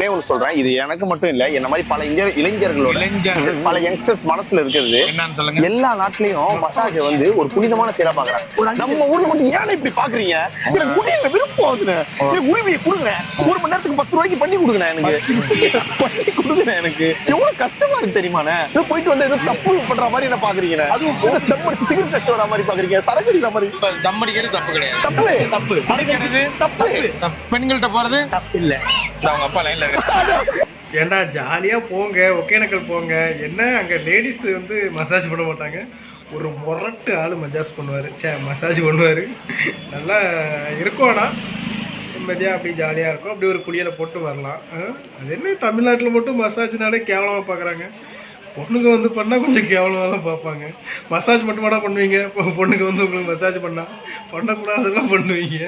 ஒன்னே ஒன்று சொல்றேன், இது எனக்கு மட்டும் இல்ல, என்ன மாதிரி பல இளைஞர்களோட பல யங்ஸ்டர்ஸ் மனசுல இருக்கிறது என்னன்னு சொல்லுங்க. எல்லா நாட்டிலையும் மசாஜ் வந்து ஒரு புனிதமான செயலா பாக்குறாங்க. நம்ம ஊர்ல மட்டும் ஏன் இப்படி பாக்குறீங்க? எனக்கு முடியல, விருப்பம் ஆகுதுண்ணே, எனக்கு உரிமையை கொடுங்க, 1 மணி நேரத்துக்கு 10 ரூபாய்க்கு பண்ணி கொடுங்க, எனக்கு பண்ணி கொடுங்க. எனக்கு எவ்வளவு கஷ்டமா இருக்கு தெரியுமாண்ணே? போயிட்டு வந்து ஏதோ தப்பு பண்ற மாதிரி என்ன பாக்குறீங்க? அதுவும் தம் அடிச்சு சிகரெட் டெஸ்ட் வர மாதிரி பாக்குறீங்க, சரக்கு அடிக்கிற மாதிரி. தம் அடிக்கிறது தப்பு கிடையாது, தப்பு தப்பு. சரக்கு தப்பு, பெண்கள்கிட்ட போறது தப்பு இல்ல. அவங்க அப்பா லைன்ல இருக்கு. ஏண்டா ஜாலியாக போங்க, ஒகேனக்கல் போங்க. என்ன அங்கே லேடிஸ் வந்து மசாஜ் பண்ண மாட்டாங்க, ஒரு முரட்டு ஆள் மசாஜ் பண்ணுவார். நல்லா இருக்கும்னா நிம்மதியாக அப்படி ஜாலியாக இருக்கும். அப்படி ஒரு குளியலை போட்டு வரலாம். அது என்ன தமிழ்நாட்டில் மட்டும் மசாஜ்னாலே கேவலமாக பார்க்குறாங்க. பொண்ணுங்க வந்து பண்ணால் கொஞ்சம் கேவலமாக தான் பார்ப்பாங்க. மசாஜ் மட்டுமாடா பண்ணுவீங்க? பொண்ணுங்க வந்து உங்களுக்கு மசாஜ் பண்ணக்கூடாதெல்லாம் பண்ணுவீங்க.